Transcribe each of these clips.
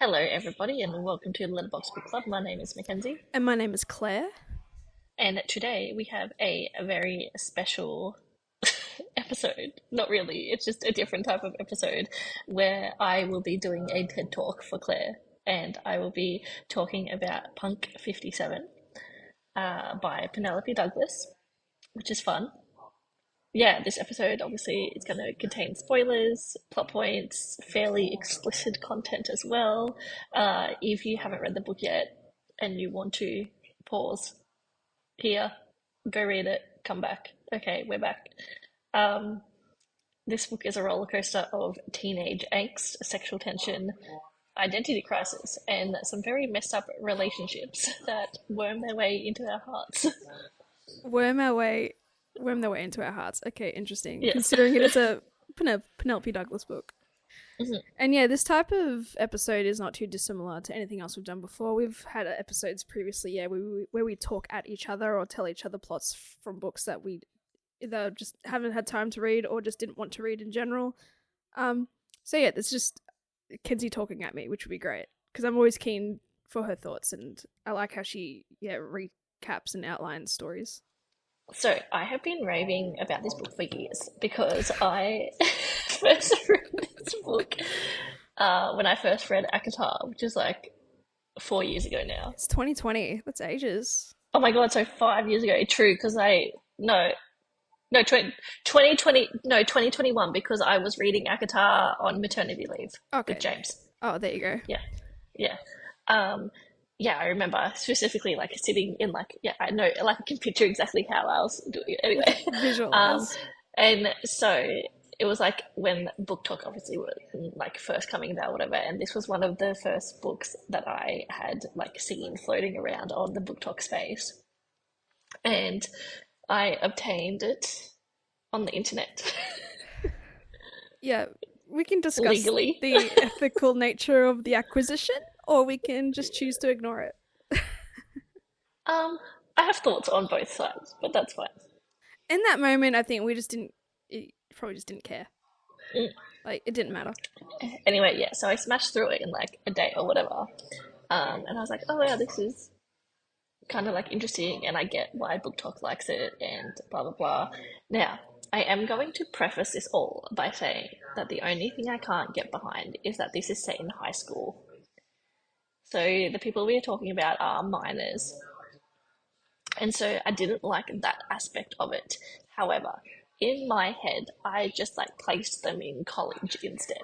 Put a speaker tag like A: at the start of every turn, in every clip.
A: Hello, everybody, and welcome to the Letterbox Book Club. My name is Mackenzie,
B: And my name is Claire.
A: and today we have a very special episode. Not really, it's just a different type of episode where I will be doing a TED Talk for Claire, and I will be talking about Punk 57 by Penelope Douglas, which is fun. Yeah, this episode obviously is going to contain spoilers, plot points, fairly explicit content as well. If you haven't read the book yet and you want to pause here, go read it, come back. Okay, we're back. Um, this book is a roller coaster of teenage angst, sexual tension, identity crisis, and some very messed up relationships that worm their way into our hearts.
B: Worm our way, worm their way into our hearts. Okay, interesting.
A: Yes.
B: Considering it is a Penelope Douglas book.
A: Mhm.
B: And yeah, this type of episode is not too dissimilar to anything else we've done before. We've had episodes previously, yeah, where we talk at each other or tell each other plots from books that we either just haven't had time to read or just didn't want to read in general. So yeah, it's just Kenzie talking at me, which would be great because I'm always keen for her thoughts, and I like how she recaps and outlines stories.
A: So I have been raving about this book for years because I first read this book when I first read Akatar, which is like 4 years ago now.
B: It's 2020. That's ages.
A: Oh my God, so 5 years ago. True, because no, 2020, no, 2021, because I was reading Akatar on maternity leave with
B: Okay.
A: James.
B: Oh, there you go.
A: Yeah, yeah. Um, yeah, I remember specifically like sitting in like, yeah, I know, like I can picture exactly how I was doing it anyway. Um,
B: Visualize.
A: and so it was like when Book Talk obviously was like first coming about, whatever, and this was one of the first books that I had like seen floating around on the Book Talk space, and I obtained it on the internet
B: Yeah, we can discuss
A: legally.
B: the ethical nature of the acquisition, or we can just choose to ignore it.
A: Um, I have thoughts on both sides, but that's fine.
B: In that moment, I think we just didn't. It probably just didn't care.
A: Mm.
B: Like it didn't matter.
A: Anyway, yeah, so I smashed through it in like a day or whatever. And I was like, oh yeah, this is kind of like interesting, and I get why Book Talk likes it, and blah blah blah. Now, I am going to preface this all by saying that the only thing I can't get behind is that this is set in high school. So the people we are talking about are minors, and so I didn't like that aspect of it. However, in my head, I just like placed them in college instead.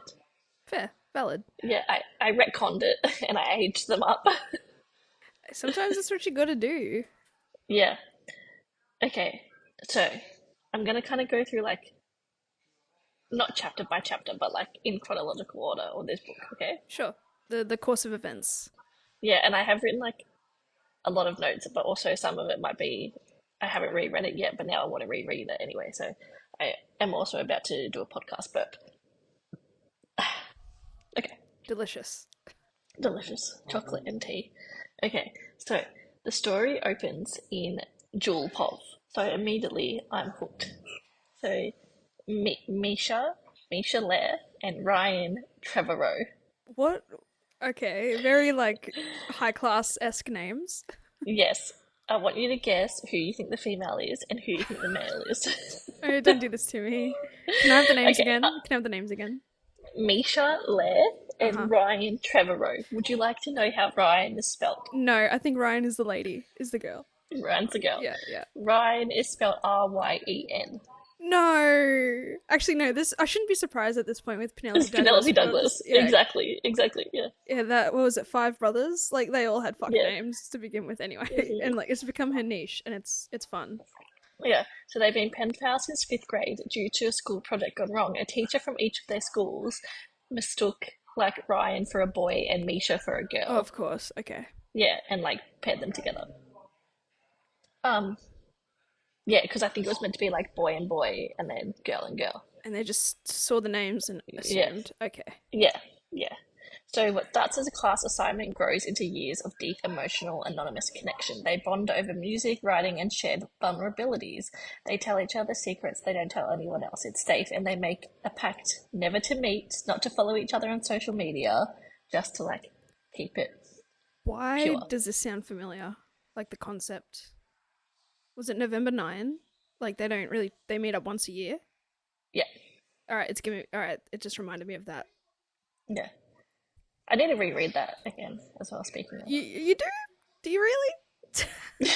B: Fair, valid.
A: Yeah, I retconned it and I aged them up.
B: Sometimes that's what you got to do.
A: Yeah. Okay. So I'm gonna kind of go through like not chapter by chapter, but like in chronological order of this book. Okay.
B: Sure. The course of events.
A: Yeah, and I have written like a lot of notes, but also some of it might be I haven't reread it yet, but now I want to reread it anyway. So I am also about to do a podcast burp. Okay.
B: Delicious.
A: Delicious chocolate and tea. Okay, so the story opens in Jewel Pov. So immediately I'm hooked. So Misha Lair, and Ryen Trevorrow.
B: What? Okay, very like high class esque names.
A: Yes, I want you to guess who you think the female is and who you think the male is.
B: Oh, don't do this to me. Can I have the names
A: Okay,
B: again? Can I have the names again?
A: Misha Lair
B: Uh huh.
A: and Ryen Trevorrow. Would you like to know how Ryan is spelled?
B: No, I think Ryan is the lady, is the girl.
A: Ryan's a girl.
B: Yeah, yeah.
A: Ryan is spelled Ryen.
B: No, actually, no. This I shouldn't be surprised at this point with Penelope
A: It's
B: Douglas.
A: Penelope
B: Because,
A: Douglas. Exactly, exactly. Yeah,
B: yeah. That what was it? Five brothers. Like they all had fuck
A: yeah.
B: names to begin with, anyway.
A: Mhm.
B: And like it's become her niche, and it's fun.
A: Yeah, so they've been pen pals since fifth grade due to a school project gone wrong. A teacher from each of their schools mistook like Ryan for a boy and Misha for a
B: Oh,
A: girl.
B: of course. Okay.
A: Yeah, and like paired them together. Um, yeah, because I think it was meant to be like boy and boy and then girl and girl.
B: And they just saw the names and
A: Yeah,
B: assumed. Okay.
A: yeah, yeah. So what starts as a class assignment grows into years of deep emotional anonymous connection. They bond over music, writing, and shared vulnerabilities. They tell each other secrets they don't tell anyone else. It's safe, and they make a pact never to meet, not to follow each other on social media, just to like keep it
B: Why
A: pure.
B: does this sound familiar? Like the concept. Was it November 9? Like they meet up once a year?
A: Yeah,
B: Alright, it just reminded me of that.
A: yeah. I need to reread that again as well, speaking of.
B: You do? Do you really?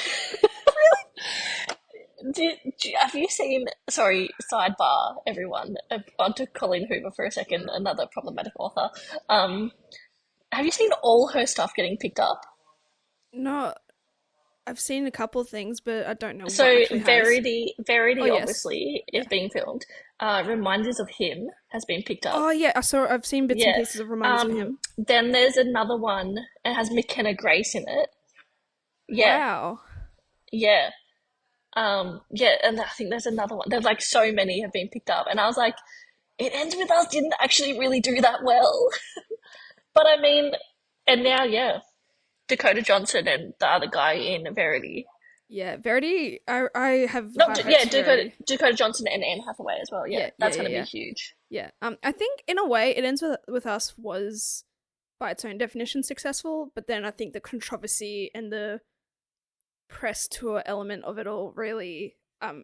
A: Have you seen, sorry, sidebar, everyone, onto Colleen Hoover for a second, another problematic author. Um, have you seen all her stuff getting picked up?
B: No, I've seen a couple of things, but I don't know what
A: So
B: actually has. Oh
A: Verity
B: yes,
A: obviously
B: yeah.
A: is being filmed. Reminders of Him has been picked up.
B: Oh yeah, I've seen bits and
A: Yeah.
B: pieces of reminders of him.
A: Then there's another one. It has McKenna Grace in it. Yeah,
B: Wow.
A: yeah. Yeah, and I think there's another one. There's like so many have been picked up, and I was like, it ends with us didn't actually really do that well. But I mean, and now, yeah, Dakota Johnson and the other guy in Verity.
B: Yeah, Verity. I have
A: No,
B: high
A: yeah,
B: hopes for Verity.
A: Dakota Johnson and Anne Hathaway as well. Yeah,
B: Yeah, yeah,
A: that's
B: yeah,
A: going to be
B: yeah,
A: huge.
B: yeah. I think in a way, it ends with us was by its own definition successful, but then I think the controversy and the press tour element of it all really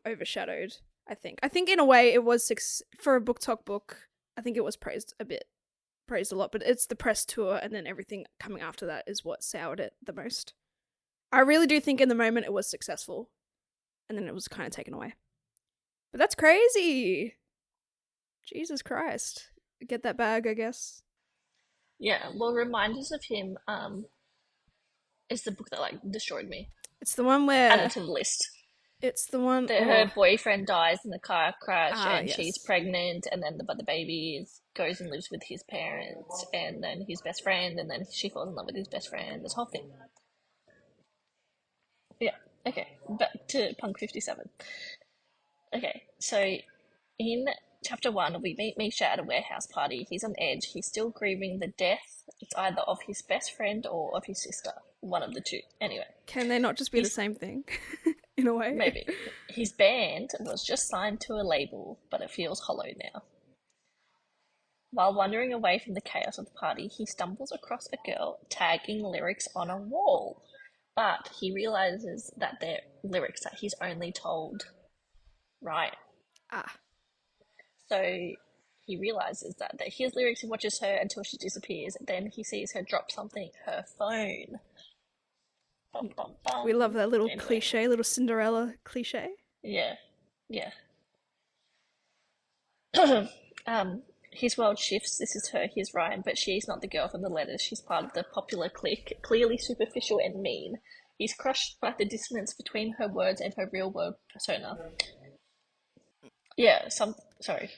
B: overshadowed. I think in a way it was for a book talk book. I think it was praised a lot, but it's the press tour and then everything coming after that is what soured it the most. I really do think in the moment it was successful, and then it was kind of taken away. But that's crazy. Jesus Christ. Get that bag, I guess.
A: Yeah, well, Reminders of Him is the book that like destroyed me.
B: It's the one
A: Add it
B: where
A: to the list.
B: it's the one
A: That her
B: oh
A: boyfriend dies in a car crash and she's
B: yes.
A: pregnant, and then but the baby goes and lives with his parents, and then his best friend, and then she falls in love with his best friend. This whole thing. Yeah. Okay. Back to Punk 57. Okay. So in chapter one, we meet Misha at a warehouse party. He's on edge. He's still grieving the death. It's either of his best friend or of his sister. One of the two. Anyway,
B: Can they not just be the
A: he's
B: same thing? In a way.
A: maybe his band was just signed to a label, but it feels hollow now. While wandering away from the chaos of the party, he stumbles across a girl tagging lyrics on a wall. But he realizes that they're lyrics that he's only told Ryan.
B: Ah.
A: So he realizes that his lyrics. He watches her until she disappears. Then he sees her drop something, her phone. Bum, bum,
B: We love
A: bum.
B: that little
A: Anyway,
B: cliche, little Cinderella cliche.
A: yeah, yeah. His world shifts. This is her, here's Ryan, but she's not the girl from the letters. She's part of the popular clique, clearly superficial and mean. He's crushed by the dissonance between her words and her real world persona. Yeah, sorry.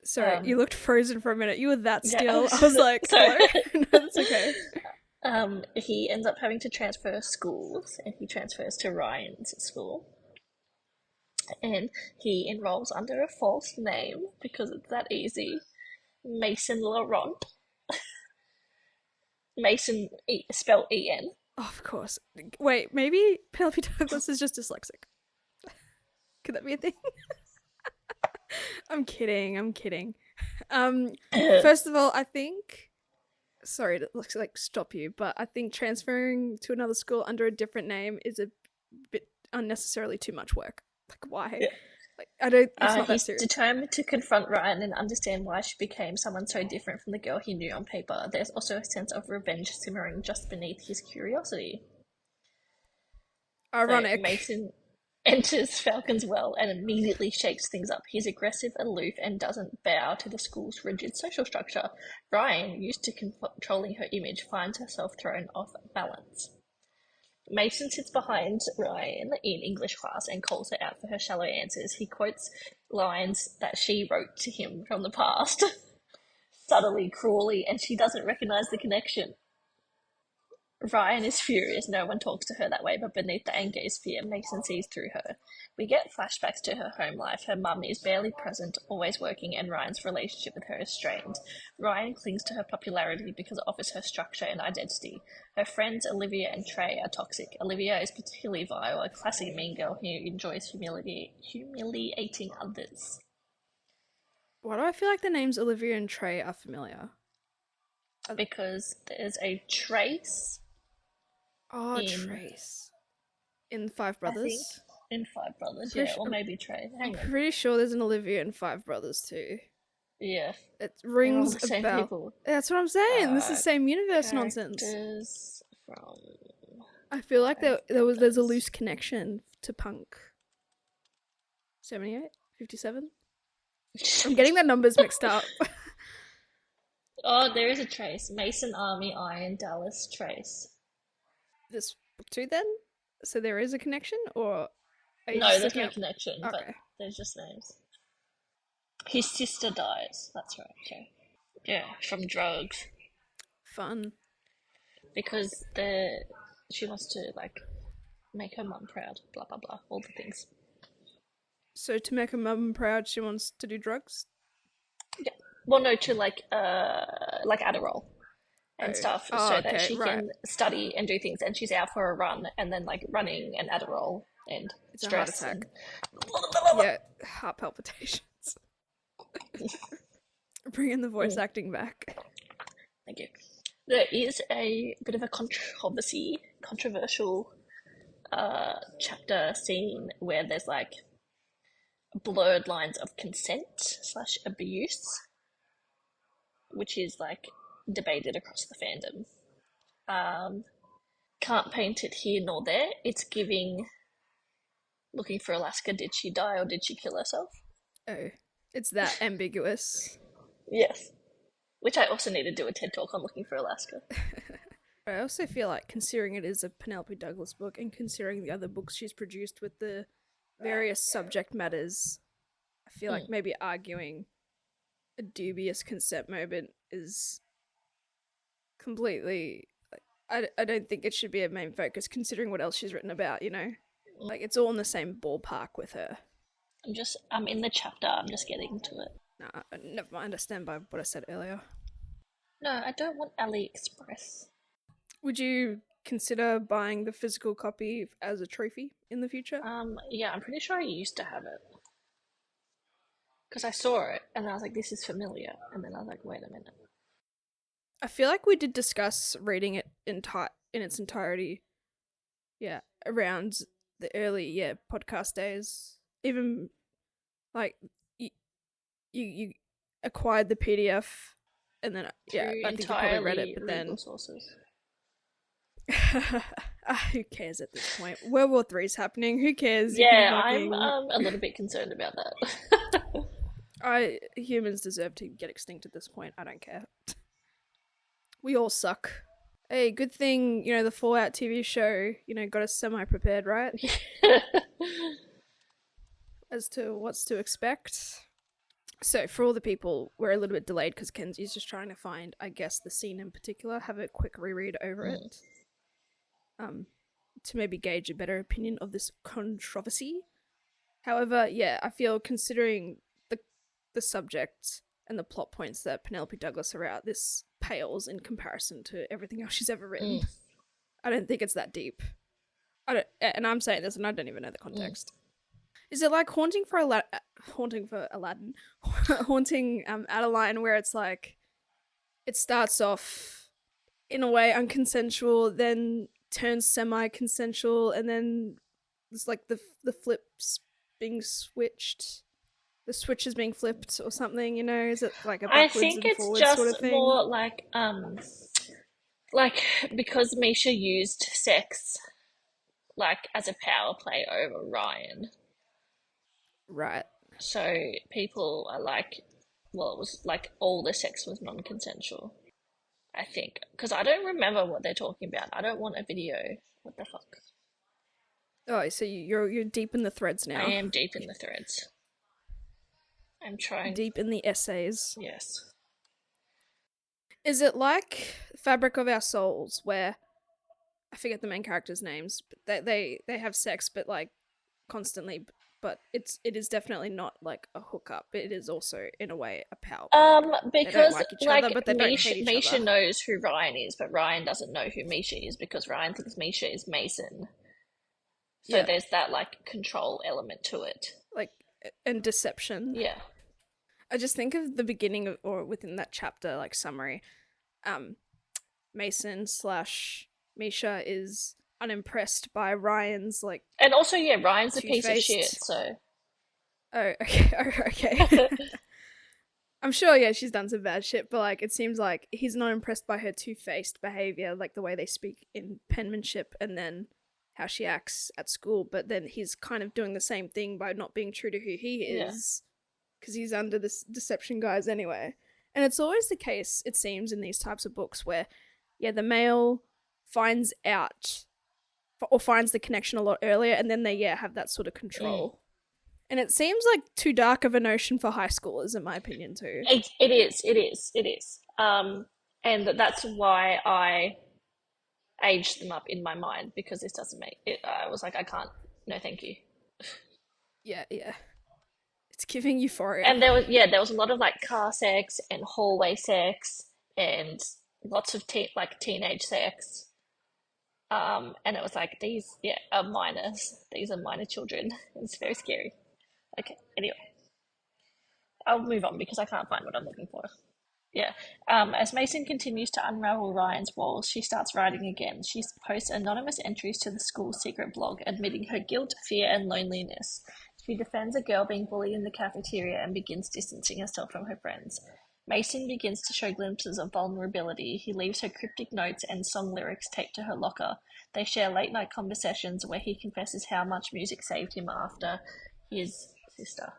B: Sorry, you
A: Um,
B: looked frozen for a minute. You were that
A: yeah,
B: still. I was like,
A: sorry.
B: hello? No, that's okay.
A: He ends up having to transfer schools, and he transfers to Ryan's school. And he enrolls under a false name because it's that easy. Mason Laurent. Mason, spelled E-N.
B: Oh, of course. Wait, maybe Penelope Douglas is just dyslexic. Could that be a thing? I'm kidding. I'm kidding. First of all, I think. Sorry to like stop you, but I think transferring to another school under a different name is a bit unnecessarily too much work. Like, why?
A: Yeah.
B: Like, I don't. It's not that
A: He's
B: serious.
A: determined to confront Ryan and understand why she became someone so different from the girl he knew on paper. There's also a sense of revenge simmering just beneath his curiosity. So
B: Ironic.
A: Mason enters Falcon's well and immediately shakes things up. He's aggressive, aloof, and doesn't bow to the school's rigid social structure. Ryan, used to controlling her image, finds herself thrown off balance. Mason sits behind Ryan in English class and calls her out for her shallow answers. He quotes lines that she wrote to him from the past, subtly, cruelly, and she doesn't recognize the connection. Ryan is furious. No one talks to her that way, but beneath the anger is fear. Mason sees through her. We get flashbacks to her home life. Her mum is barely present, always working, and Ryan's relationship with her is strained. Ryan clings to her popularity because it offers her structure and identity. Her friends Olivia and Trey are toxic. Olivia is particularly vile, a classic mean girl who enjoys humiliating others.
B: Why do I feel like the names Olivia and Trey are familiar?
A: because there's a trace
B: Oh,
A: in,
B: Trace. In Five
A: I think,
B: Brothers?
A: in Five Brothers,
B: Pretty
A: yeah, or
B: su-
A: maybe Trace.
B: I'm
A: Hang on.
B: pretty sure there's an Olivia in Five Brothers too.
A: Yeah,
B: It
A: they're all
B: rings
A: the
B: a
A: same
B: bell.
A: people.
B: That's what I'm saying. This is
A: Uh,
B: same universe nonsense.
A: Characters from
B: I feel like
A: Five
B: there's a
A: Brothers.
B: loose connection to Punk. 78? 57? I'm getting the numbers mixed up.
A: Oh, there is a trace. Mason Army, Iron, Dallas, Trace.
B: This book two then? So there is a connection, or are you
A: No,
B: just
A: there's
B: looking
A: no
B: up?
A: connection, but
B: Okay,
A: there's just names. His sister dies. That's right. Okay. Yeah, from drugs
B: fun.
A: because she wants to like make her mum proud. Blah blah blah. All the things.
B: So to make her mum proud, she wants to do drugs.
A: Yeah. Well, no, to like Adderall and
B: Oh,
A: stuff,
B: oh,
A: so that
B: okay,
A: she
B: right.
A: can study and do things. And she's out for a run, and then like running and Adderall and
B: It's a heart
A: stress and
B: attack. Yeah, heart palpitations. Bringing the voice acting back.
A: Thank you. There is a bit of a controversial chapter scene where there's like blurred lines of consent slash abuse, which is like debated across the fandom. Can't paint it here nor there. It's giving Looking for Alaska. Did she die or did she kill herself?
B: Oh, it's that ambiguous.
A: Yes. Which I also need to do a TED talk on Looking for Alaska.
B: I also feel like, considering it is a Penelope Douglas book and considering the other books she's produced with the various subject matters, I feel like maybe arguing a dubious consent moment is completely. I don't think it should be a main focus considering what else she's written about, you know? Like, it's all in the same ballpark with her.
A: I'm in the chapter, I'm just getting to it.
B: Nah, never mind, I stand by what I said earlier.
A: No, I don't want AliExpress.
B: Would you consider buying the physical copy as a trophy in the future?
A: Yeah, I'm pretty sure I used to have it. Because I saw it, and I was like, this is familiar. And then I was like, wait a minute.
B: I feel like we did discuss reading it in its entirety. Yeah, around the early podcast days. Even like you acquired the PDF, and then
A: Through
B: I think you probably read it, but
A: legal
B: then
A: sources.
B: who cares at this point? World War III's happening. Who cares?
A: Yeah, I'm a little bit concerned about that.
B: Humans deserve to get extinct at this point. I don't care. We all suck. Hey, good thing, the Fallout TV show, got us semi-prepared, right? As to what's to expect. So, for all the people, we're a little bit delayed because Kenzie's just trying to find, I guess, the scene in particular, have a quick reread over it. To maybe gauge a better opinion of this controversy. However, yeah, I feel considering the subject and the plot points that Penelope Douglas are out, this pales in comparison to everything else she's ever written. I don't think it's that deep. And I'm saying this, and I don't even know the context. Is it like haunting Adeline, where it's like it starts off in a way unconsensual, then turns semi-consensual, and then it's like the flips being switched. The switch is being flipped or something, Is it like a backwards
A: I think
B: and
A: it's
B: forwards
A: just
B: sort of thing?
A: more like because Misha used sex like as a power play over Ryen.
B: Right.
A: So people are like, well, it was like all the sex was non-consensual. I think because I don't remember what they're talking about. I don't want a video. What the fuck?
B: Oh, so you're deep in the threads now.
A: I am deep in the threads. I'm trying.
B: Deep in the essays.
A: Yes.
B: Is it like Fabric of Our Souls, where I forget the main characters' names, but they have sex, but like constantly, but it is definitely not like a hookup. It is also in a way a power.
A: Because
B: they don't like each other, but they don't hate each
A: Misha
B: other.
A: knows who Ryen is, but Ryen doesn't know who Misha is because Ryen thinks Misha is Mason. So there's that like control element to it,
B: like, and deception.
A: Yeah.
B: I just think of the beginning of, or within that chapter, like summary. Mason slash Misha is unimpressed by Ryan's like
A: And also, yeah, Ryan's a piece of shit,
B: two-faced.
A: so
B: Oh, okay. Oh, okay. I'm sure, yeah, she's done some bad shit, but like it seems like he's not impressed by her two-faced behavior, like the way they speak in penmanship, and then how she acts at school. But then he's kind of doing the same thing by not being true to who he
A: yeah.
B: is, because he's under this deception guise anyway. And it's always the case, it seems, in these types of books where, yeah, the male finds out or finds the connection a lot earlier, and then they, yeah, have that sort of control. And it seems like too dark of a notion for high schoolers, in my opinion, too.
A: It is. And that's why I aged them up in my mind because this doesn't make it. I was like, I can't. No, thank you.
B: Yeah, yeah. It's giving euphoria.
A: And there was a lot of like car sex and hallway sex and lots of teenage sex. And it was like these, yeah, are minors. These are minor children. It's very scary. Okay, anyway, I'll move on because I can't find what I'm looking for. Yeah. As Mason continues to unravel Ryan's walls, she starts writing again. She posts anonymous entries to the school's secret blog, admitting her guilt, fear, and loneliness. She defends a girl being bullied in the cafeteria and begins distancing herself from her friends. Mason begins to show glimpses of vulnerability. He leaves her cryptic notes and song lyrics taped to her locker. They share late-night conversations where he confesses how much music saved him after his sister.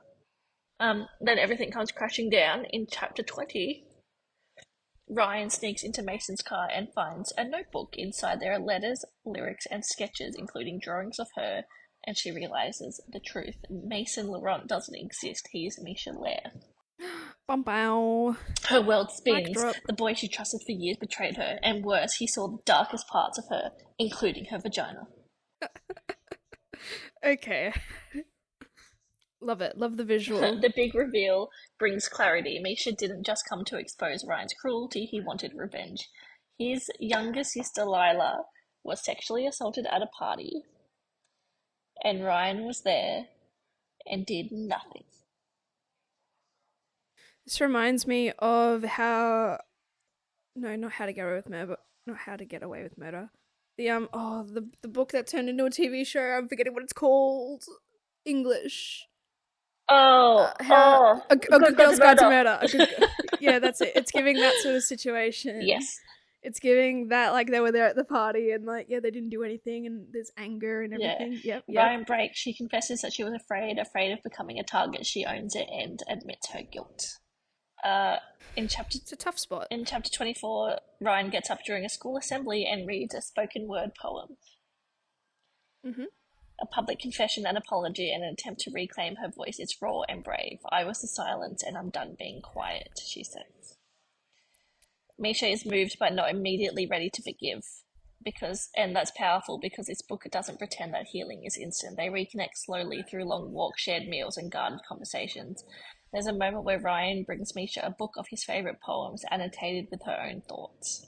A: Then everything comes crashing down in chapter 20. Ryan sneaks into Mason's car and finds a notebook. Inside there are letters, lyrics, and sketches, including drawings of her, and she realizes the truth. Mason Laurent doesn't exist. He is Misha Claire.
B: Bum bow.
A: Her world
B: Mic
A: spins.
B: drop.
A: The boy she trusted for years betrayed her, and worse, he saw the darkest parts of her, including her vagina.
B: Okay. Love it. Love the visual.
A: The big reveal brings clarity. Misha didn't just come to expose Ryan's cruelty, he wanted revenge. His younger sister Lila was sexually assaulted at a party, and Ryan was there and did nothing.
B: This reminds me of how no, not How to Get Away with Murder, but not How to Get Away with Murder. The book that turned into a TV show. I'm forgetting what it's called. English. A good girl's guide to murder. Yeah, that's it. It's giving that sort of situation.
A: Yes.
B: It's giving that like they were there at the party and like yeah they didn't do anything and there's anger and everything.
A: Yeah.
B: Yep.
A: Ryan breaks. She confesses that she was afraid of becoming a target. She owns it and admits her guilt.
B: It's a tough spot.
A: In chapter 24, Ryan gets up during a school assembly and reads a spoken word poem.
B: Mm-hmm.
A: A public confession and apology and an attempt to reclaim her voice. It's raw and brave. I was the silence and I'm done being quiet, she says. Misha is moved but not immediately ready to forgive. And that's powerful because this book doesn't pretend that healing is instant. They reconnect slowly through long walks, shared meals, and guarded conversations. There's a moment where Ryan brings Misha a book of his favourite poems, annotated with her own thoughts.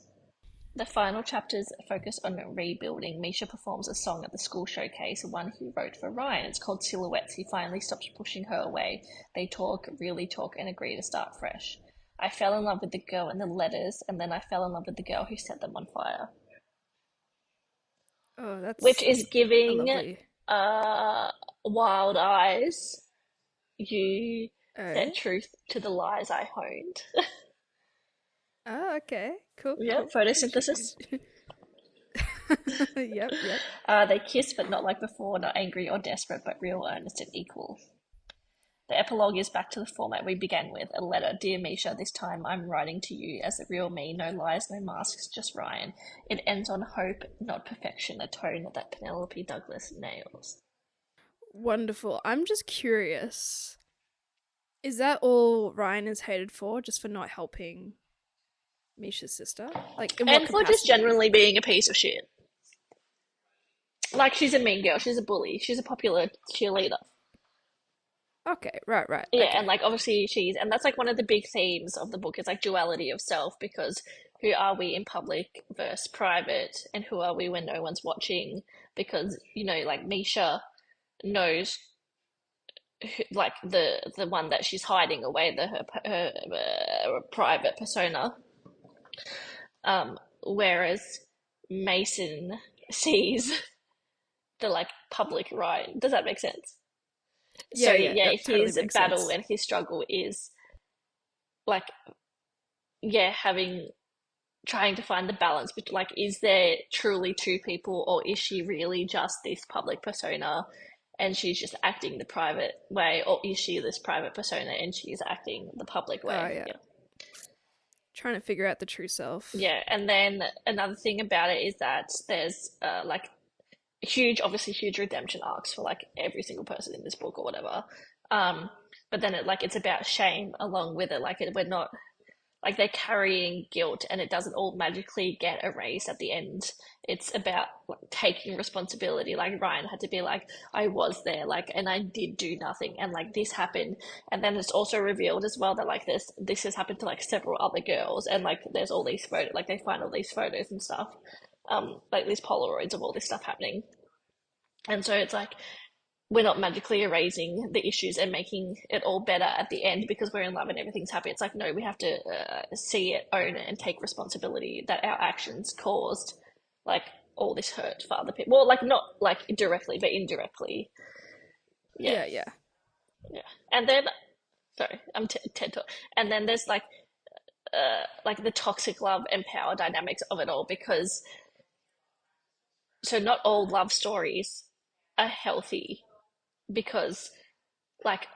A: The final chapters focus on rebuilding. Misha performs a song at the school showcase, one he wrote for Ryan. It's called Silhouettes. He finally stops pushing her away. They talk, really talk, and agree to start fresh. I fell in love with the girl in the letters, and then I fell in love with the girl who set them on fire.
B: Oh, that's
A: which is giving
B: lovely.
A: Wild Eyes. You set truth to the lies I honed.
B: Oh, okay. Cool.
A: Yeah,
B: cool.
A: photosynthesis.
B: Yep.
A: They kiss, but not like before, not angry or desperate, but real, earnest, and equal. The epilogue is back to the format we began with, a letter. Dear Misha, this time I'm writing to you as the real me, no lies, no masks, just Ryan. It ends on hope, not perfection, a tone that Penelope Douglas nails.
B: Wonderful. I'm just curious. Is that all Ryan is hated for, just for not helping Misha's sister? Like, in what
A: And for just
B: capacity?
A: generally being a piece of shit. Like, she's a mean girl, she's a bully, she's a popular cheerleader.
B: Okay, right.
A: Yeah,
B: Okay.
A: and like obviously and that's like one of the big themes of the book is like duality of self, because who are we in public versus private, and who are we when no one's watching? Because like Misha knows like the one that she's hiding away, her private persona. Whereas Mason sees the like public right. Does that make sense? So
B: Yeah,
A: yeah,
B: that totally
A: his
B: makes
A: battle
B: sense.
A: and his struggle is like, yeah, having trying to find the balance between like, is there truly two people, or is she really just this public persona and she's just acting the private way, or is she this private persona and she's acting the public
B: Oh
A: way?
B: yeah,
A: Yeah.
B: trying to figure out the true self.
A: Yeah, and then another thing about it is that there's like huge, obviously huge redemption arcs for like every single person in this book or whatever. Um, but then it's about shame along with it. We're not like, they're carrying guilt, and it doesn't all magically get erased at the end. It's about like, taking responsibility. Like Ryen had to be like, I was there, like, and I did do nothing, and like this happened. And then it's also revealed as well that like this has happened to like several other girls, and like there's all these photos, like they find all these photos and stuff, like these Polaroids of all this stuff happening. And so it's like, we're not magically erasing the issues and making it all better at the end because we're in love and everything's happy. It's like, no, we have to see it, own it, and take responsibility that our actions caused like all this hurt for other people. Well, like not like directly, but indirectly. Yeah,
B: Yeah, yeah.
A: yeah. And then, sorry, I'm TED Talk. And then there's like the toxic love and power dynamics of it all, because so not all love stories are healthy, because like,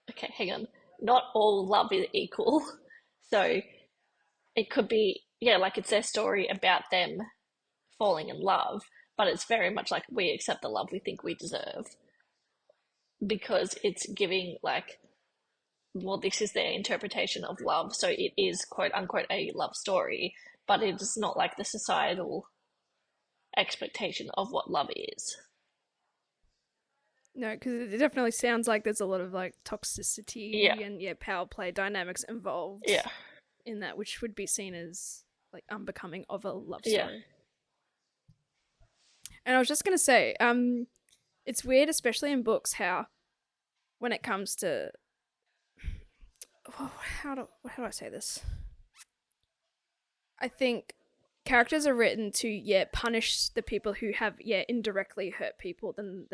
A: okay, hang on. Not all love is equal. So it could be, yeah, like it's their story about them falling in love, but it's very much like we accept the love we think we deserve, because it's giving like, well, this is their interpretation of love. So it is quote unquote a love story, but it is not like the societal expectation of what love is.
B: No, because it definitely sounds like there's a lot of like
A: Yeah,
B: toxicity and power play dynamics involved
A: yeah,
B: in that, which would be seen as like unbecoming of a love
A: yeah,
B: story. And I was just gonna say, it's weird, especially in books, how when it comes to how do I say this? I think characters are written to punish the people who have indirectly hurt people than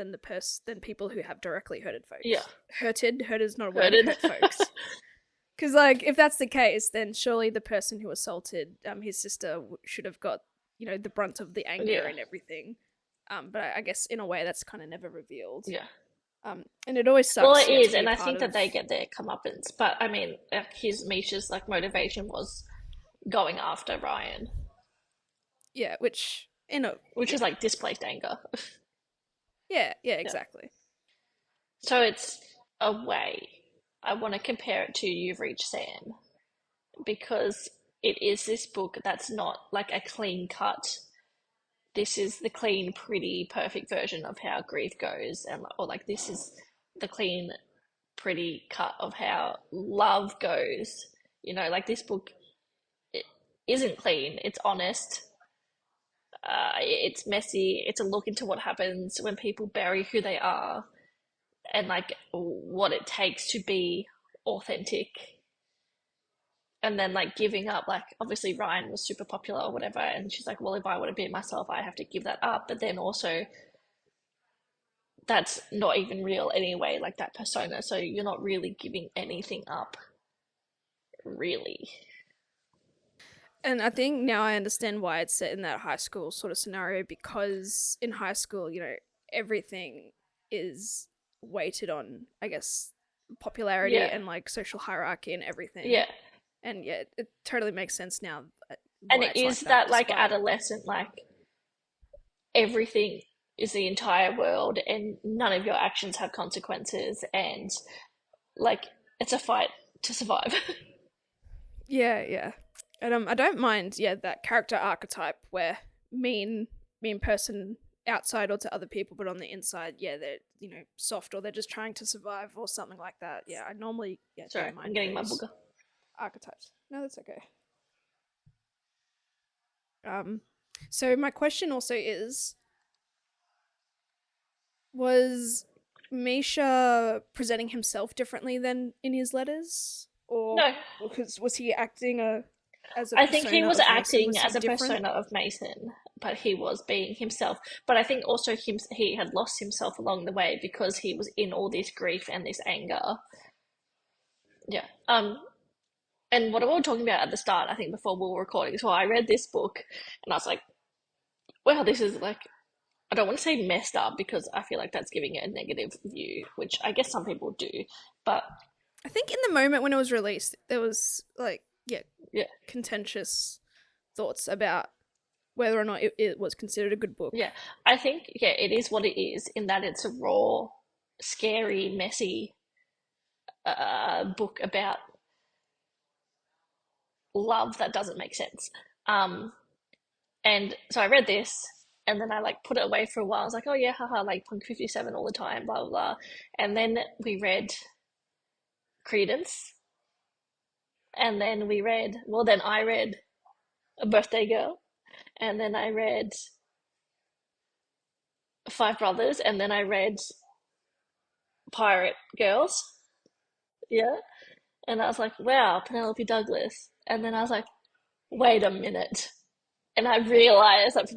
B: people who have directly hurted
A: yeah.
B: folks. Hurt is not a word.
A: Hurted.
B: Hurt folks. Because like if that's the case, then surely the person who assaulted his sister should have got the brunt of the anger
A: Yeah,
B: and everything. But I guess in a way that's kind of never revealed.
A: yeah.
B: And it always
A: Well,
B: sucks
A: it
B: to
A: is,
B: be
A: and
B: a
A: I
B: part
A: think that
B: of.
A: they get their comeuppance. But I mean, like Misha's like motivation was going after Ryen,
B: Yeah, which
A: which is like displaced anger.
B: yeah,
A: Yeah.
B: exactly.
A: So it's a way. I want to compare it to You've Reached Sam, because it is this book that's not like a clean cut. This is the clean, pretty, perfect version of how grief goes, and or like this is the clean, pretty cut of how love goes. Like this book, it isn't clean. It's honest. It's messy. It's a look into what happens when people bury who they are, and like what it takes to be authentic. And then like giving up, like obviously Ryen was super popular or whatever, and she's like, well, if I want to be myself, I have to give that up. But then also, that's not even real anyway, like that persona. So you're not really giving anything up, really.
B: And I think now I understand why it's set in that high school sort of scenario, because in high school, everything is weighted on, I guess, popularity
A: Yeah,
B: and like social hierarchy and everything.
A: yeah.
B: And yeah, it totally makes sense now
A: And
B: why
A: it
B: it's like
A: is
B: that,
A: that like
B: despite.
A: adolescent, like everything is the entire world, and none of your actions have consequences, and like it's a fight to survive.
B: Yeah. And I don't mind, that character archetype where mean person outside or to other people, but on the inside, they're soft, or they're just trying to survive or something like that. Yeah, I normally
A: Sorry,
B: don't
A: I'm
B: mind
A: getting my
B: those
A: booger.
B: archetypes. No, that's okay. Um, so my question also is: was Misha presenting himself differently than in his letters, or
A: No,
B: was he acting a? as a
A: I think he
B: persona
A: was
B: of Mason
A: acting
B: was so
A: as a
B: different.
A: persona of Mason, but he was being himself. But I think also he had lost himself along the way because he was in all this grief and this anger. Yeah. And what we were talking about at the start, I think before we were recording, so I read this book and I was like, wow, this is like, I don't want to say messed up because I feel like that's giving it a negative view, which I guess some people do. But
B: I think in the moment when it was released, there was like, yeah,
A: yeah,
B: contentious thoughts about whether or not it was considered a good book.
A: yeah, I think, yeah, it is what it is in that it's a raw, scary, messy book about love that doesn't make sense. Um, and so I read this and then I like put it away for a while. I was like, oh yeah, haha, like Punk 57 all the time, blah, blah, blah. And then we read Credence. And then then I read A Birthday Girl. And then I read Five Brothers. And then I read Pirate Girls. Yeah. And I was like, wow, Penelope Douglas. And then I was like, wait a minute. And I realized that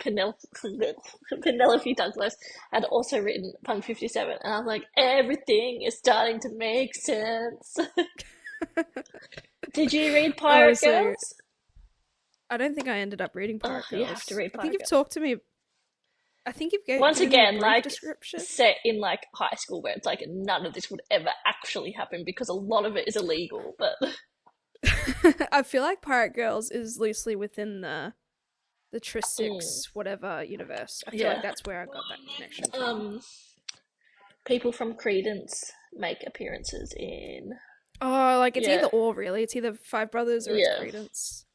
A: Penelope Douglas had also written Punk 57. And I was like, everything is starting to make sense. Did you read Pirate
B: Honestly,
A: Girls?
B: I don't think I ended up reading
A: Oh,
B: Pirate
A: you have to
B: Girls.
A: read
B: I think
A: Pirate
B: you've
A: Girls.
B: talked to me. I think you've
A: Once
B: given me a
A: again,
B: brief
A: like
B: description.
A: set in like high school where it's like none of this would ever actually happen because a lot of it is illegal. But
B: I feel like Pirate Girls is loosely within the
A: mm,
B: Tristix whatever universe. I feel like
A: yeah,
B: that's where I got that connection from.
A: um, people from Credence make appearances in.
B: Oh, like it's either
A: Yeah,
B: or really. It's either Five Brothers or it's
A: yeah,
B: Credence.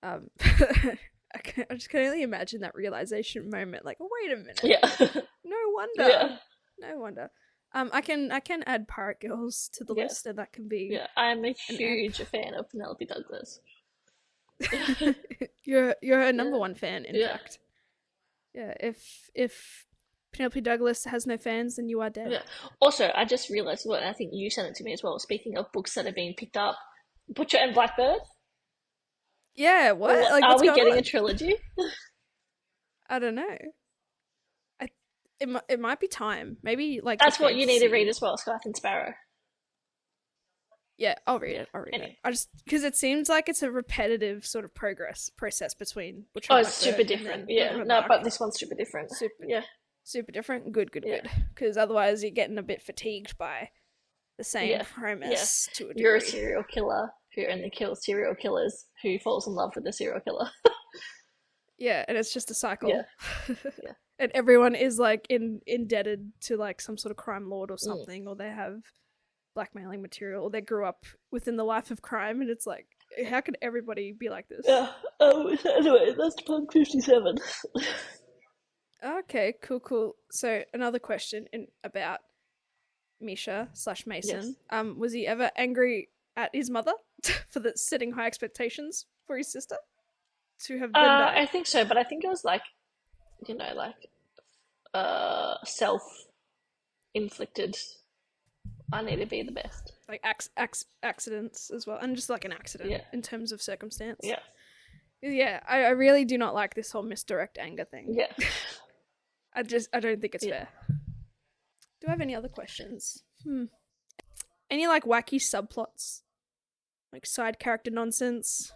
B: I just can only imagine that realization moment. Like, oh, wait a minute.
A: yeah,
B: No wonder.
A: yeah,
B: No wonder. I can add Pirate Girls to the
A: yeah,
B: list, and that can be
A: yeah. I'm a
B: an ep.
A: huge fan of Penelope Douglas.
B: You're a number
A: Yeah,
B: one fan, in
A: yeah,
B: fact. Yeah. If Penelope Douglas has no fans, then you are dead.
A: yeah. Also, I just realized, well, and I think you sent it to me as well. Speaking of books that are being picked up, Butcher and Blackbird.
B: Yeah. What? Like,
A: Are
B: what's
A: we
B: going
A: getting a
B: on?
A: trilogy?
B: I don't know. I it might be time. Maybe like the
A: That's what you need to read
B: fantasy.
A: as well, Scarlet and Sparrow.
B: Yeah, I'll read
A: Yeah.
B: it. I'll read it.
A: Anyway.
B: I just because it seems like it's a repetitive sort of process between Butcher
A: Oh,
B: and
A: it's super
B: Blackbird and
A: different.
B: then
A: Yeah.
B: Rhythm of
A: No, but
B: Bark.
A: this one's super different.
B: Super
A: Yeah.
B: super different. Good, good,
A: Yeah.
B: good. Because otherwise you're getting a bit fatigued by the same
A: Yeah. Yeah.
B: premise to a
A: You're a
B: degree.
A: serial killer who only kills serial killers who falls in love with a serial killer.
B: Yeah, and it's just a
A: Yeah.
B: cycle.
A: Yeah.
B: And everyone is like indebted to like some sort of crime lord or
A: Mm.
B: something, or they have blackmailing material, or they grew up within the life of crime, and it's like, how could everybody be like this?
A: Yeah. Anyway, that's Punk 57.
B: Okay, cool, cool. So another question about Misha slash
A: Yes.
B: Mason. Was he ever angry at his mother for the setting high expectations for his sister to have then died?
A: I think so, but I think it was like, like self inflicted. I need to be the best.
B: Like accidents as well, and just like an accident
A: Yeah.
B: in terms of circumstance.
A: Yeah.
B: Yeah, I really do not like this whole misdirect anger thing.
A: Yeah.
B: I don't think it's
A: Yeah.
B: fair. Do I have any other questions? Any like wacky subplots, like side character nonsense?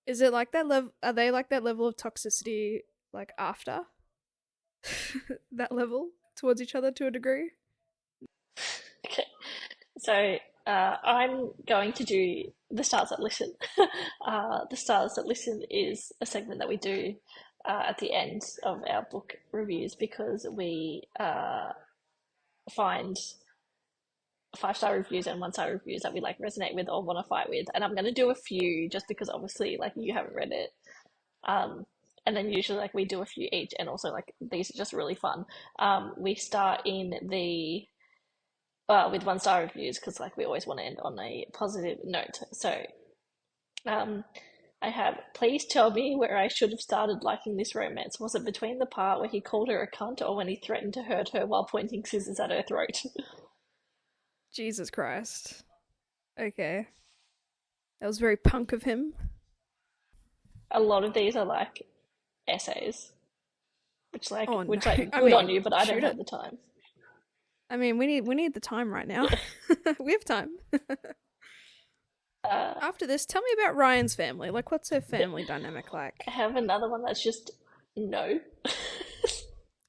B: Is it like that level? Are they like that level of toxicity, like after that level towards each other to a degree?
A: Okay. So I'm going to do the stars that listen. The stars that listen is a segment that we do at the end of our book reviews because we find 5-star reviews and 1-star reviews that we like resonate with or want to fight with. And I'm going to do a few just because obviously like you haven't read it. Um, and then usually like we do a few each, and also like these are just really fun. We start in the with 1-star reviews because like we always want to end on a positive note. So um, I have, please tell me where I should have started liking this romance. Was it between the part where he called her a cunt or when he threatened to hurt her while pointing scissors at her throat?
B: Jesus Christ. Okay. That was very punk of him.
A: A lot of these are like essays, which like
B: Oh no!
A: which like
B: I
A: good on
B: mean,
A: you, but I don't
B: shoot
A: have
B: it.
A: the time.
B: I mean, we need the time right now. We have time.
A: Uh,
B: After this, tell me about Ryan's family. Like, what's her
A: th-
B: family dynamic like?
A: I have another one that's just no.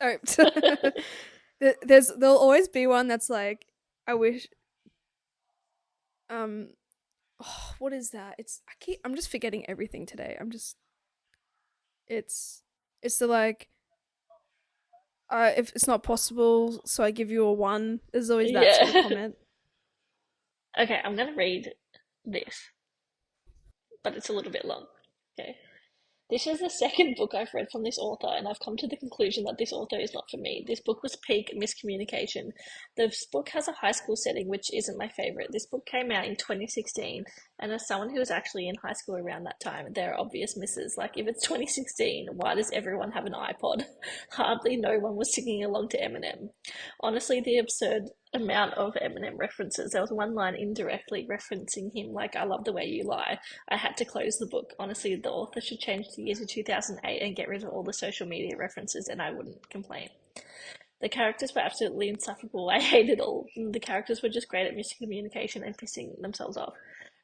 B: Oh, there'll always be one that's like, I wish. Um, oh, what is that? I'm just forgetting everything today. It's it's the like, if it's not possible, so I give you a one. There's always that sort of
A: Yeah.
B: comment.
A: Okay, I'm gonna read this, but it's a little bit long. Okay. This is the second book I've read from this author, and I've come to the conclusion that this author is not for me. This book was peak miscommunication. This book has a high school setting, which isn't my favorite. This book came out in 2016, and as someone who was actually in high school around that time, there are obvious misses. Like, if it's 2016, why does everyone have an iPod? Hardly no one was singing along to Eminem. Honestly, the absurd amount of Eminem references. There was one line indirectly referencing him, like, I love the way you lie. I had to close the book. Honestly, the author should change the year to 2008 and get rid of all the social media references, and I wouldn't complain. The characters were absolutely insufferable. I hated all. The characters were just great at miscommunication and pissing themselves off.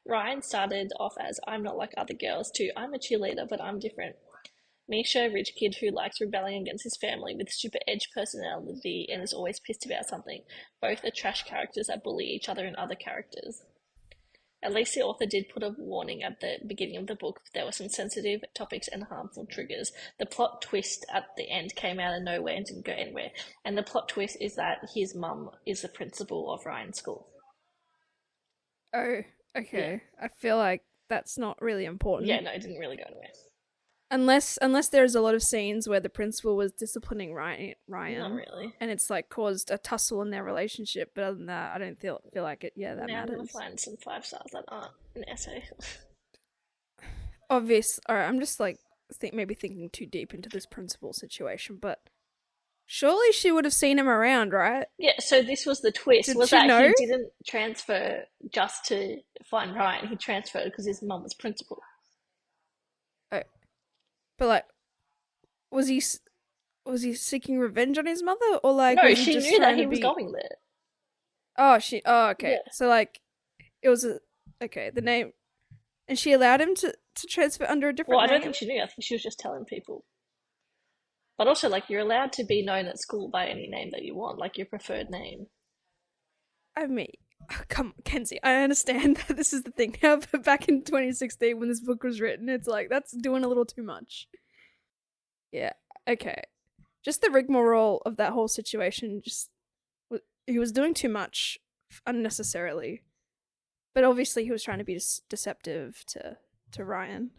A: Ryen started off as, I'm not like other girls, to, I'm a cheerleader, but I'm different. Misha, rich kid who likes rebelling against his family with super edge personality and is always pissed about something. Both are trash characters that bully each other and other characters. At least the author did put a warning at the beginning of the book. There were some sensitive topics and harmful triggers. The plot twist at the end came out of nowhere and didn't go anywhere. And the plot twist is that his mum is the principal of Ryan's school.
B: Oh,
A: Yeah.
B: okay. I feel like that's not really
A: Yeah,
B: important.
A: no, it didn't really go anywhere.
B: Unless there's a lot of scenes where the principal was disciplining
A: Not
B: Ryan,
A: really.
B: and it's like caused a tussle in their relationship. But other than that, I don't feel like it. Yeah, that
A: Now I'm going to
B: matters.
A: find some 5 stars that aren't an essay.
B: Obvious. All right, I'm just like maybe thinking too deep into this principal situation, but surely she would have seen him around, right?
A: Yeah, so this was the twist,
B: Did
A: was
B: she
A: that
B: know?
A: he didn't transfer just to find Ryan. He transferred because his mum was principal.
B: Oh, but like, was he was he seeking revenge on his mother, or like
A: No,
B: was he
A: she
B: just
A: knew that
B: trying
A: he
B: to
A: was
B: be?
A: going there.
B: Oh, she. Oh, okay.
A: Yeah.
B: So like, it was a okay. The name, and she allowed him to transfer under a
A: Well,
B: different
A: I don't
B: name.
A: think she knew. I think she was just telling people. But also, like, you're allowed to be known at school by any name that you want, like your preferred name.
B: I mean, come on, Kenzie. I understand that this is the thing now, but back in 2016 when this book was written, it's like that's doing a little too much. Yeah. Okay. Just the rigmarole of that whole situation. He was doing too much unnecessarily. But obviously, he was trying to be deceptive to Ryan.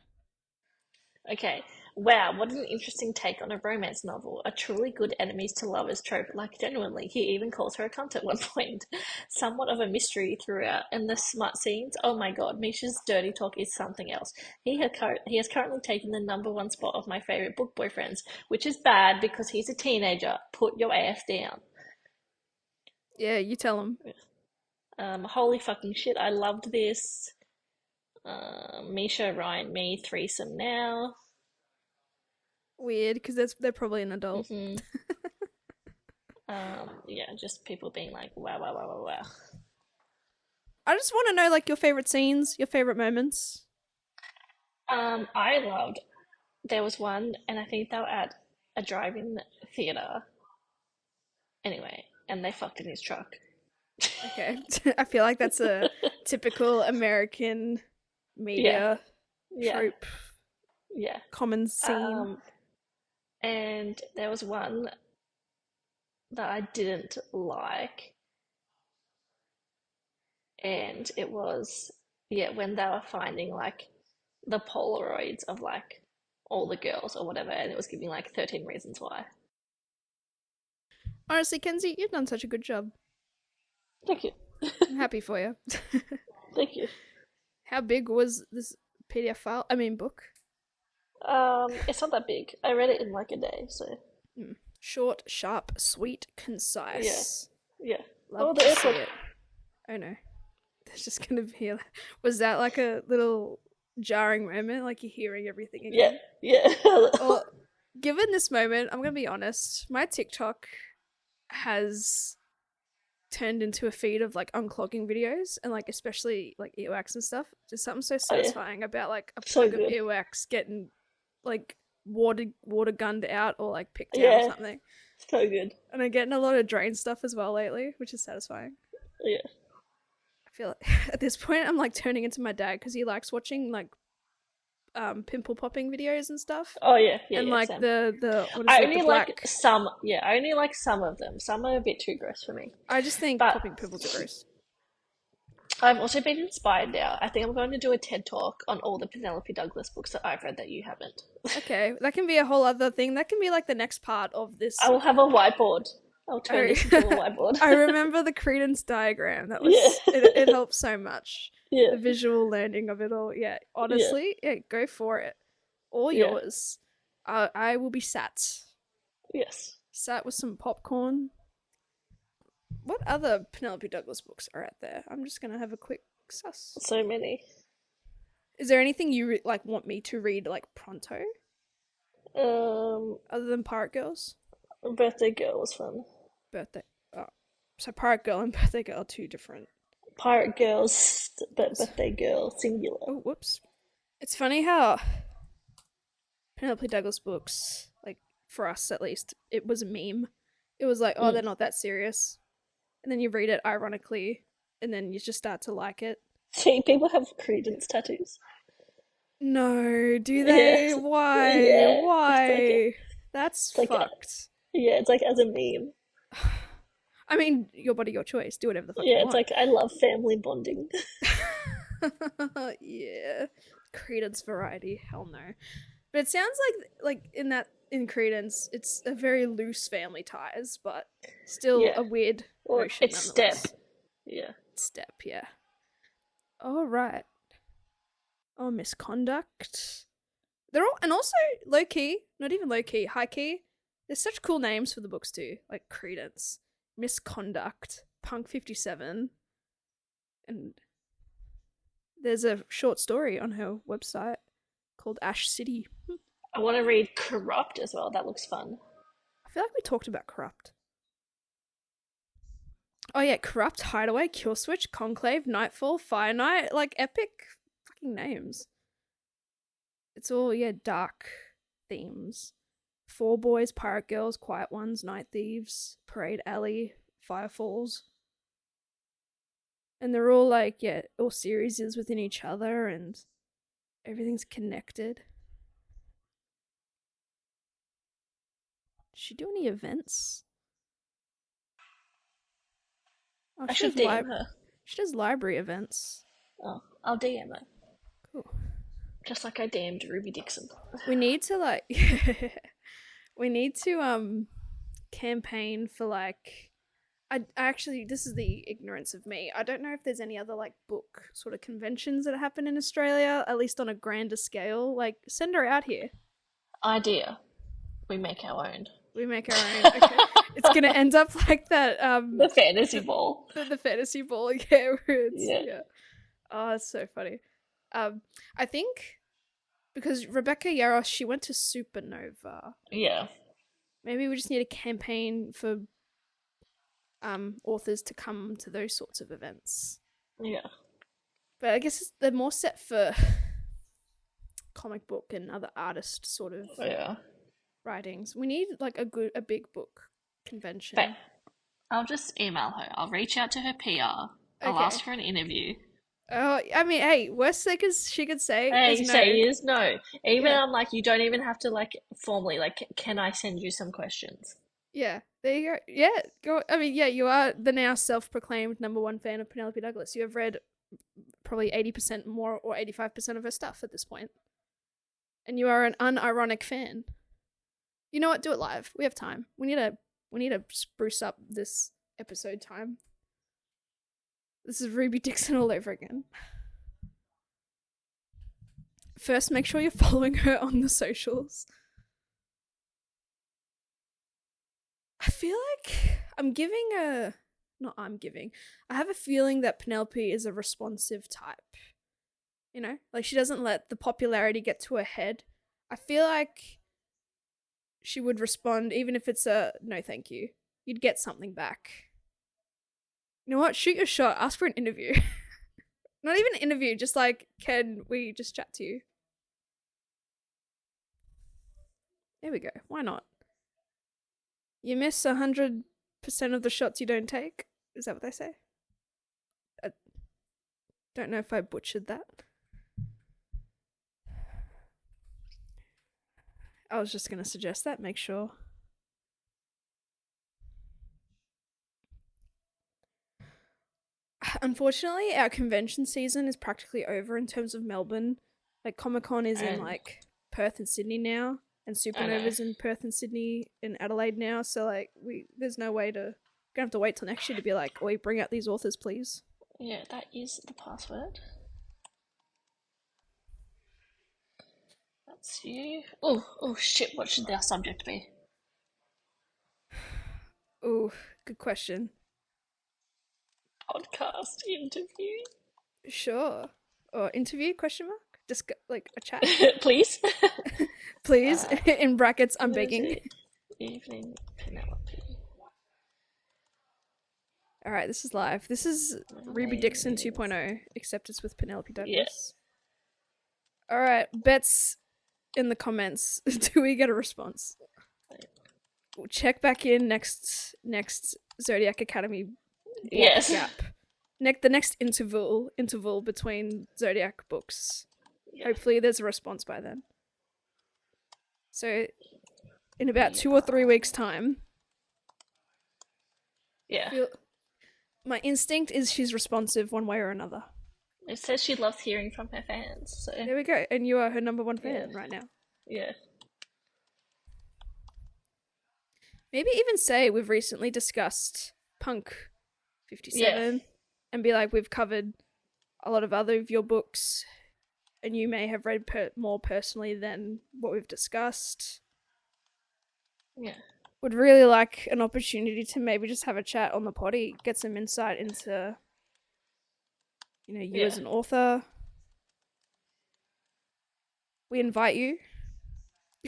A: Okay. Wow, what an interesting take on a romance novel. A truly good enemies to lovers trope. Like, genuinely, he even calls her a cunt at one point. Somewhat of a mystery throughout. And the smut scenes, oh my god, Misha's dirty talk is something else. He has currently taken the #1 spot of my favourite book boyfriends, which is bad because he's a teenager. Put your ass down.
B: Yeah, you tell him.
A: Holy fucking shit, I loved this. Misha, Ryan, me, threesome now.
B: Weird, because they're probably an adult.
A: hmm yeah, just people being like, wow, wow, wow, wow, wow.
B: I just want to know, like, your favorite scenes, your favorite moments.
A: I loved, there was one, and I think they were at a drive-in theater. Anyway, and they fucked in his truck.
B: Okay, I feel like that's a typical American media
A: Yeah,
B: trope,
A: yeah.
B: common scene.
A: And there was one that I didn't like, and it was, yeah, when they were finding like the Polaroids of like all the girls or whatever, and it was giving like 13 reasons why.
B: Honestly, Kenzie, you've done such a good job.
A: Thank you.
B: I'm happy for you.
A: Thank you.
B: How big was this PDF file? I mean, book.
A: It's not that big. I read it in like a day, so
B: Short, sharp, sweet, concise.
A: yeah.
B: Love
A: The
B: to see
A: airport.
B: it. Oh no. there's just gonna be. Was that like a little jarring moment, like you're hearing everything
A: Yeah,
B: again?
A: yeah.
B: Well, given this moment, I'm gonna be honest. My TikTok has turned into a feed of like unclogging videos and like especially like earwax and stuff. There's something so
A: Oh yeah,
B: satisfying about like a
A: so
B: plug of
A: good.
B: earwax getting like water gunned out or like picked out or
A: Yeah,
B: something.
A: so good.
B: And I'm getting a lot of drain stuff as well lately, which is satisfying.
A: Yeah.
B: I feel like at this point I'm like turning into my dad because he likes watching like pimple popping videos and stuff.
A: Oh yeah, yeah,
B: And
A: yeah.
B: like
A: Same.
B: the what is
A: I
B: it, the
A: only like
B: black.
A: some. Yeah, I only like some of them. Some are a bit too gross for me.
B: I just think
A: But
B: popping pimples are gross.
A: I've also been inspired now. I think I'm going to do a TED talk on all the Penelope Douglas books that I've read that you haven't.
B: Okay, that can be a whole other thing. That can be like the next part of this.
A: I will have a whiteboard. I'll turn this into a whiteboard.
B: I remember the credence diagram. That was
A: Yeah,
B: it helped so much.
A: yeah,
B: The visual landing of it all. Yeah,
A: yeah,
B: honestly, yeah, go for it. All
A: yeah.
B: yours. I will be sat.
A: Yes.
B: Sat with some popcorn. What other Penelope Douglas books are out there? I'm just gonna have a quick suss.
A: So many.
B: Is there anything you like want me to read like pronto other than Pirate Girls?
A: Birthday Girl was fun.
B: Birthday. Oh, so Pirate Girl and Birthday Girl are two different.
A: Pirate Girls, but Birthday Girl, singular.
B: Oh, whoops. It's funny how Penelope Douglas books, like for us at least, it was a meme. It was like, oh, they're not that serious. And then you read it ironically, and then you just start to like it.
A: See, people have credence tattoos.
B: No, do they?
A: Yeah.
B: Why?
A: Yeah.
B: Why? That's
A: like
B: fucked.
A: Yeah, it's like as a meme.
B: I mean, your body, your choice. Do whatever the fuck
A: Yeah,
B: you
A: it's
B: want.
A: like I love family bonding.
B: Yeah. Credence variety, hell no. But it sounds like in Credence, it's a very loose family ties, but still
A: Yeah.
B: a weird
A: Or
B: notion.
A: it's step.
B: Nonetheless.
A: Yeah.
B: Step, yeah. All right. Oh, misconduct. They're all, and also low key, not even low key, high key. There's such cool names for the books too, like Credence, Misconduct, Punk 57, and there's a short story on her website called Ash City.
A: I want to read Corrupt as well. That looks fun.
B: I feel like we talked about Corrupt. Oh yeah, Corrupt, Hideaway, Killswitch, Conclave, Nightfall, Fire Night, like epic fucking names. It's all, yeah, dark themes. Four Boys, Pirate Girls, Quiet Ones, Night Thieves, Parade Alley, Firefalls. And they're all like, yeah, all series within each other and everything's connected. Does she do any events? Oh,
A: I should DM her.
B: She does library events.
A: Oh, I'll DM her.
B: Cool.
A: Just like I DM'd Ruby Dixon.
B: We need to like we need to campaign for like I actually, this is the ignorance of me. I don't know if there's any other like book sort of conventions that happen in Australia, at least on a grander scale. Like send her out here.
A: Idea. We make our own.
B: We make our own. Okay. It's gonna end up like that
A: The fantasy ball.
B: the fantasy ball, yeah, where it's,
A: Yeah.
B: yeah. Oh, it's so funny. I think because Rebecca Yaros, she went to Supernova.
A: Yeah.
B: Maybe we just need a campaign for authors to come to those sorts of events.
A: Yeah.
B: But I guess they're more set for comic book and other artist sort of
A: Yeah.
B: writings. We need like a big book convention.
A: But I'll just email her. I'll reach out to her PR. I'll
B: Okay.
A: ask for an interview.
B: Oh, I mean, hey, worst thing she could say
A: Hey,
B: is no.
A: say is no. Even
B: Yeah.
A: I'm like, you don't even have to like formally like. Can I send you some questions?
B: Yeah, there you go. Yeah, go. I mean, yeah, you are the now self-proclaimed #1 fan of Penelope Douglas. You have read probably 80% more or 85% of her stuff at this point, and you are an unironic fan. You know what? Do it live. We have time. We need to spruce up this episode time. This is Ruby Dixon all over again. First, make sure you're following her on the socials. I feel like I'm giving a not I'm giving. I have a feeling that Penelope is a responsive type. You know, like she doesn't let the popularity get to her head. I feel like she would respond even if it's a no thank you. You'd get something back. You know what? Shoot your shot. Ask for an interview. Not even an interview, just like, can we just chat to you? There we go. Why not? You miss 100% of the shots you don't take? Is that what they say? I don't know if I butchered that. I was just going to suggest that. Make sure. Unfortunately, our convention season is practically over in terms of Melbourne. Like, Comic-Con is in, like, Perth and Sydney now. And Supernova's in Perth and Sydney and Adelaide now. So, like, there's no way to... We're going to have to wait till next year to be like, "Oi, bring out these authors, please."
A: Yeah, that is the password. That's you. Oh shit, what should their subject be?
B: Ooh, good question.
A: Podcast interview.
B: Sure. Or interview, question mark? Just like a chat?
A: Please?
B: Please, in brackets, I'm begging.
A: Evening Penelope.
B: Alright, this is live. This is Ruby Dixon 2.0, except it's with Penelope Douglas. Yeah. Alright, bets in the comments. Do we get a response? We'll check back in next Zodiac Academy gap. The next interval between Zodiac books. Yeah. Hopefully there's a response by then. So in about 2 or 3 weeks' time.
A: Yeah.
B: My instinct is she's responsive one way or another.
A: It says she loves hearing from her fans. So
B: there we go. And you are her number one fan right now.
A: Yeah.
B: Maybe even say we've recently discussed Punk 57 and be like, we've covered a lot of other of your books and you may have read more personally than what we've discussed.
A: Yeah.
B: Would really like an opportunity to maybe just have a chat on the potty, get some insight into, you as an author. We invite you.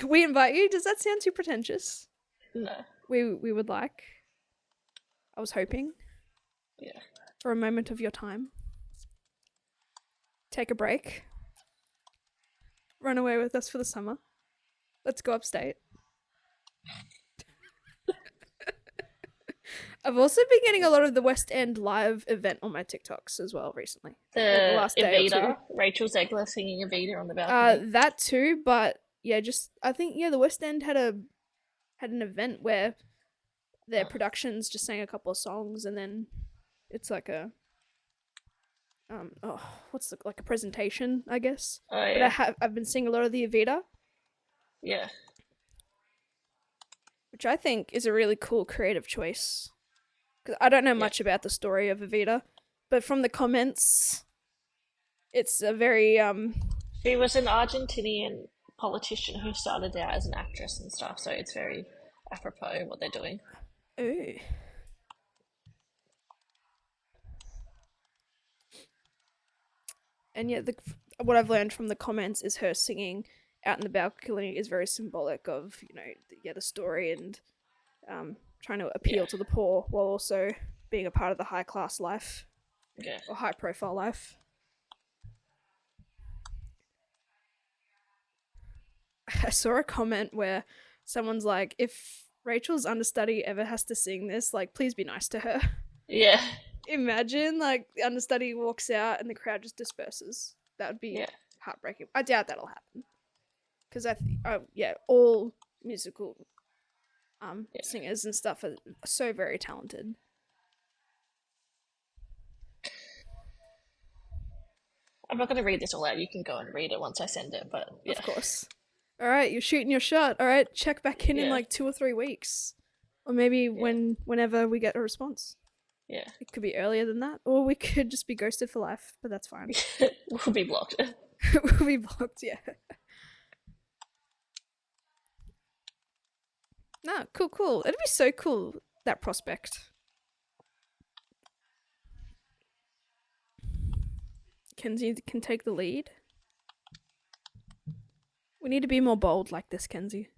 B: We invite you? Does that sound too pretentious?
A: No.
B: We would like. I was hoping.
A: Yeah.
B: For a moment of your time. Take a break. Run away with us for the summer. Let's go upstate. I've also been getting a lot of the West End live event on my TikToks as well recently.
A: The last day Evita, Rachel Zegler singing Evita on the balcony.
B: That too, but I think the West End had an event where their productions just sang a couple of songs and then it's like a like a presentation, I guess.
A: Oh yeah.
B: But I've been seeing a lot of the Evita.
A: Yeah.
B: Which I think is a really cool creative choice. Because I don't know much about the story of Evita, but from the comments, it's a very
A: She was an Argentinian politician who started out as an actress and stuff, so it's very apropos what they're doing.
B: Ooh. And what I've learned from the comments is her singing out in the balcony is very symbolic of the story and trying to appeal to the poor while also being a part of the high class life or high profile life. I saw a comment where someone's like, if Rachel's understudy ever has to sing this, like, please be nice to her.
A: Yeah.
B: Imagine like the understudy walks out and the crowd just disperses. That would be heartbreaking. I doubt that'll happen. Because all musical singers and stuff are so very talented.
A: I'm not going to read this all out. You can go and read it once I send it, but yeah.
B: Of course. All right, you're shooting your shot. All right, check back in like 2 or 3 weeks. Or maybe whenever we get a response.
A: Yeah.
B: It could be earlier than that. Or we could just be ghosted for life, but that's fine.
A: We'll be blocked.
B: We'll be blocked, yeah. No, cool. It'd be so cool, that prospect. Kenzie can take the lead. We need to be more bold like this, Kenzie.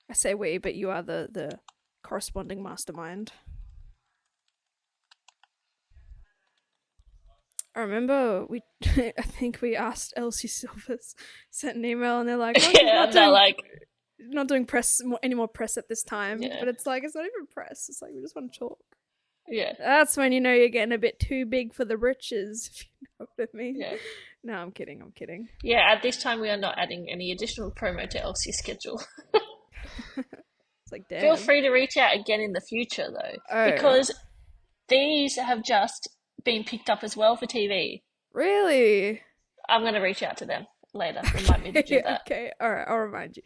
B: I say we, but you are the corresponding mastermind. I remember I think we asked Elsie Silvers, sent an email, and they're like, oh,
A: Yeah,
B: not doing press any more press at this time.
A: Yeah.
B: But it's like, it's not even press. It's like, we just want to talk.
A: Yeah.
B: That's when you know you're getting a bit too big for the britches, if you know what I mean.
A: Yeah.
B: No, I'm kidding.
A: Yeah, at this time we are not adding any additional promo to Elsie's schedule.
B: It's like, damn.
A: Feel free to reach out again in the future, though, because these have just been picked up as well for TV.
B: Really?
A: I'm going to reach out to them later. Remind me to do that.
B: Okay, alright, I'll remind you.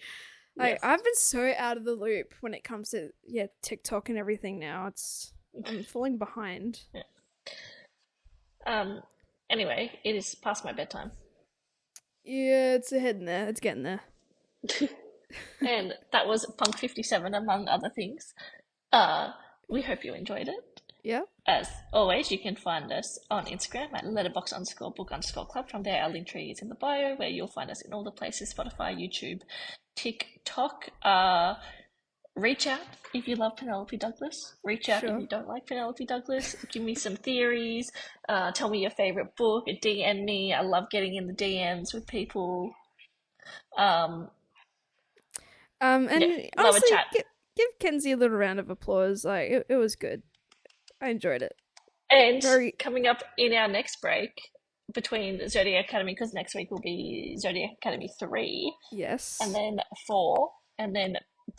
B: Like, yes. I've been so out of the loop when it comes to TikTok and everything now. I'm falling behind.
A: Yeah. Anyway, it is past my bedtime.
B: Yeah, it's heading there. It's getting there.
A: And that was Punk 57, among other things. We hope you enjoyed it.
B: Yeah.
A: As always, you can find us on Instagram at letterbox_book_club. From there, our link tree is in the bio, where you'll find us in all the places: Spotify, YouTube, TikTok. Reach out if you love Penelope Douglas. Reach out if you don't like Penelope Douglas. Give me some theories. Tell me your favorite book. DM me. I love getting in the DMs with people.
B: And honestly,
A: love a chat.
B: Give Kenzie a little round of applause. Like, it was good. I enjoyed it.
A: And coming up in our next break between Zodiac Academy, because next week will be Zodiac Academy 3.
B: Yes.
A: And then 4. And then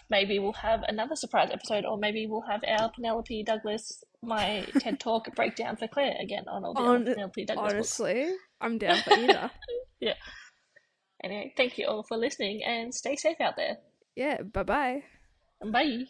A: maybe we'll have another surprise episode, or maybe we'll have our Penelope Douglas, my TED Talk breakdown for Claire again on all the Penelope Douglas
B: honestly,
A: books.
B: I'm down for either.
A: Yeah. Anyway, thank you all for listening, and stay safe out there.
B: Yeah, bye-bye.
A: Bye.